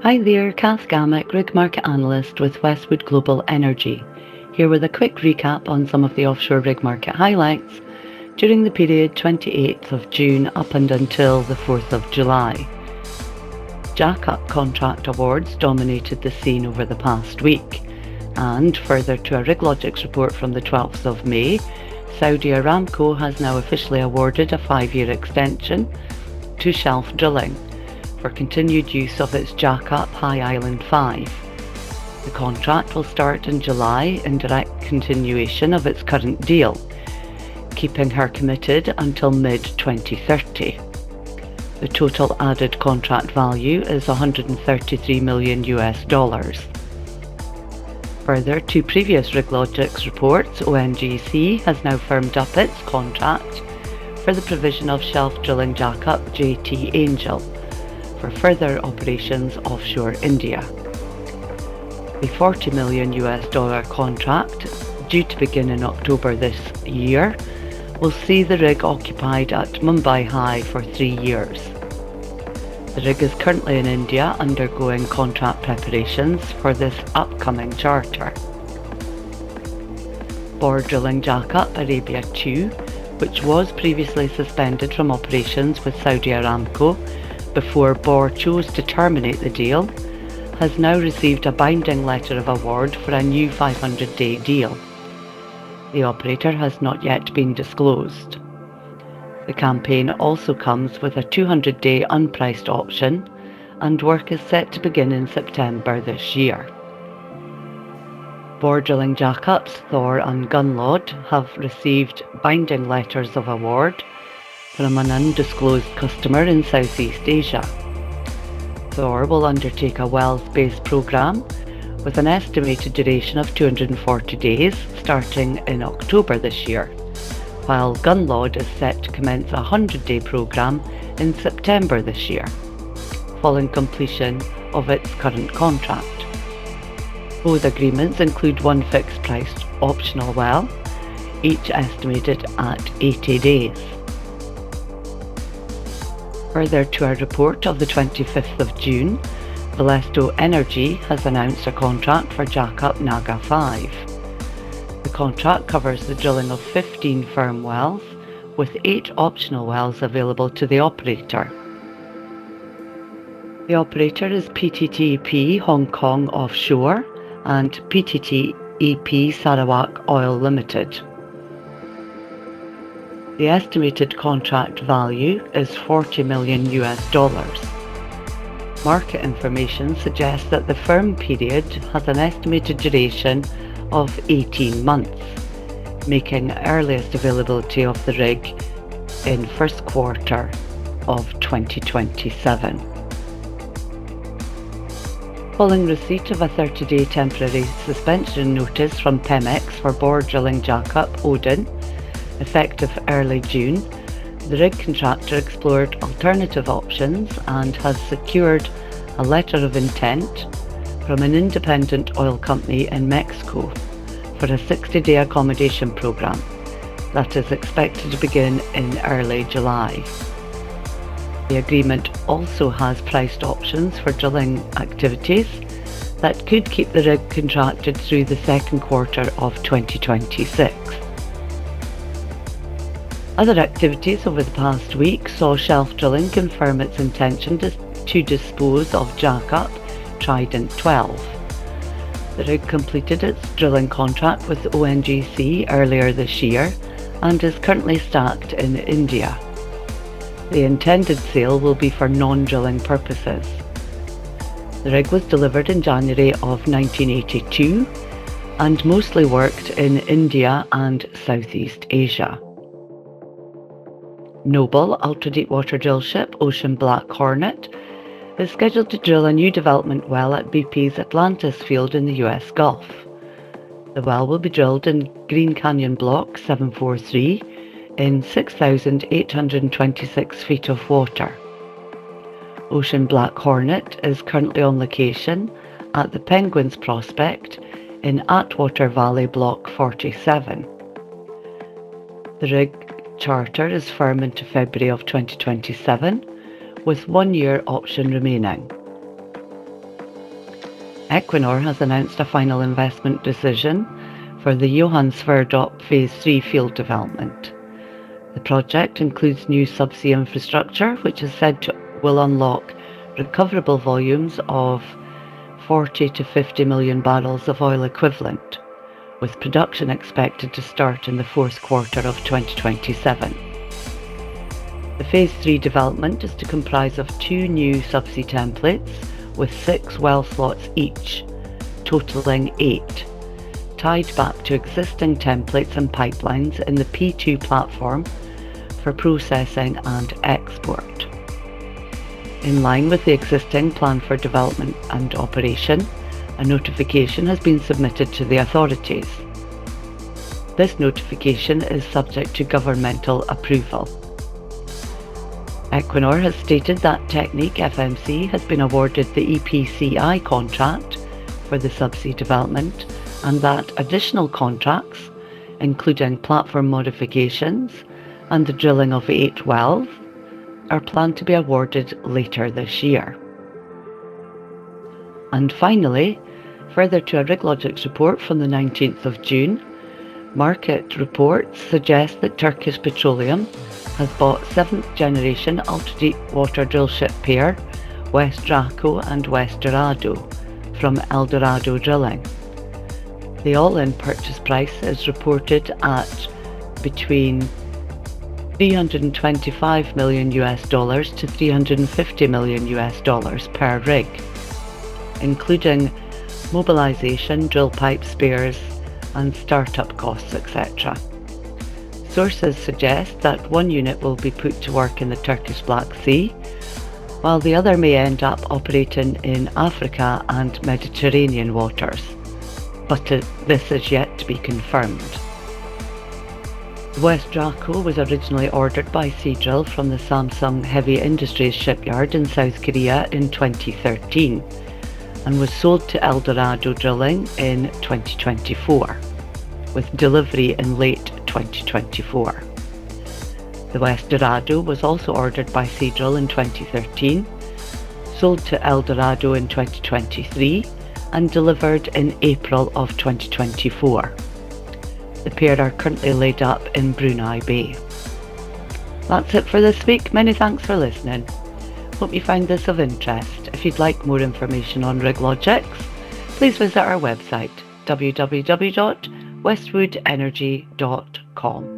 Hi there, Kath Gammack, Rig Market Analyst with Westwood Global Energy, here with a quick recap on some of the offshore rig market highlights during the period 28th of June up and until the 4th of July. Jack-up contract awards dominated the scene over the past week, and further to a RigLogix report from the 12th of May, Saudi Aramco has now officially awarded a 5-year extension to Shelf Drilling for continued use of its jack-up High Island 5. The contract will start in July in direct continuation of its current deal, keeping her committed until mid-2030. The total added contract value is $133 million. Further to previous RigLogix reports, ONGC has now firmed up its contract for the provision of shelf drilling jack-up JT Angel for further operations offshore India. The $40 million contract, due to begin in October this year, will see the rig occupied at Mumbai High for 3 years. The rig is currently in India undergoing contract preparations for this upcoming charter. Bore drilling jack-up Arabia 2, which was previously suspended from operations with Saudi Aramco before Bore chose to terminate the deal, has now received a binding letter of award for a new 500-day deal. The operator has not yet been disclosed. The campaign also comes with a 200-day unpriced option, and work is set to begin in September this year. Bore drilling jack-ups Thor and Gunlod have received binding letters of award from an undisclosed customer in Southeast Asia. Thor will undertake a wells-based programme with an estimated duration of 240 days starting in October this year, while Gunlod is set to commence a 100-day programme in September this year, following completion of its current contract. Both agreements include one fixed-price optional well, each estimated at 80 days. Further to our report of the 25th of June, Valesto Energy has announced a contract for jack-up Naga 5. The contract covers the drilling of 15 firm wells, with 8 optional wells available to the operator. The operator is PTTEP Hong Kong Offshore and PTTEP Sarawak Oil Limited. The estimated contract value is $40 million. Market information suggests that the firm period has an estimated duration of 18 months, making earliest availability of the rig in first quarter of 2027. Following receipt of a 30-day temporary suspension notice from Pemex for bore drilling jack-up Odin, effective early June, the rig contractor explored alternative options and has secured a letter of intent from an independent oil company in Mexico for a 60-day accommodation programme that is expected to begin in early July. The agreement also has priced options for drilling activities that could keep the rig contracted through the second quarter of 2026. Other activities over the past week saw Shelf Drilling confirm its intention to dispose of jack-up Trident 12. The rig completed its drilling contract with ONGC earlier this year and is currently stacked in India. The intended sale will be for non-drilling purposes. The rig was delivered in January of 1982 and mostly worked in India and Southeast Asia. Noble ultra-deepwater drillship Ocean Black Hornet is scheduled to drill a new development well at BP's Atlantis field in the US Gulf. The well will be drilled in Green Canyon Block 743 in 6,826 feet of water. Ocean Black Hornet is currently on location at the Penguins Prospect in Atwater Valley Block 47. The rig charter is firm into February of 2027, with 1 year option remaining. Equinor has announced a final investment decision for the Johan Sverdrup Phase 3 field development. The project includes new subsea infrastructure, which is said to will unlock recoverable volumes of 40 to 50 million barrels of oil equivalent, with production expected to start in the fourth quarter of 2027. The Phase 3 development is to comprise of 2 new subsea templates with 6 well slots each, totaling 8, tied back to existing templates and pipelines in the P2 platform for processing and export. In line with the existing plan for development and operation, a notification has been submitted to the authorities. This notification is subject to governmental approval. Equinor has stated that Technique FMC has been awarded the EPCI contract for the subsea development and that additional contracts, including platform modifications and the drilling of 8 wells, are planned to be awarded later this year. And finally, further to a RigLogix report from the 19th of June, market reports suggest that Turkish Petroleum has bought 7th generation ultra-deepwater drillship pair West Draco and West Dorado from Eldorado Drilling. The all-in purchase price is reported at between $325 million to $350 million per rig, including mobilization, drill pipe spares and startup costs, etc. Sources suggest that one unit will be put to work in the Turkish Black Sea, while the other may end up operating in Africa and Mediterranean waters, but this is yet to be confirmed. The West Draco was originally ordered by Seadrill from the Samsung Heavy Industries shipyard in South Korea in 2013 and was sold to Eldorado Drilling in 2024, with delivery in late 2024. The West Dorado was also ordered by Seadrill in 2013, sold to Eldorado in 2023 and delivered in April of 2024. The pair are currently laid up in Brunei Bay. That's it for this week. Many thanks for listening. Hope you find this of interest. If you'd like more information on RigLogix, please visit our website www.westwoodenergy.com.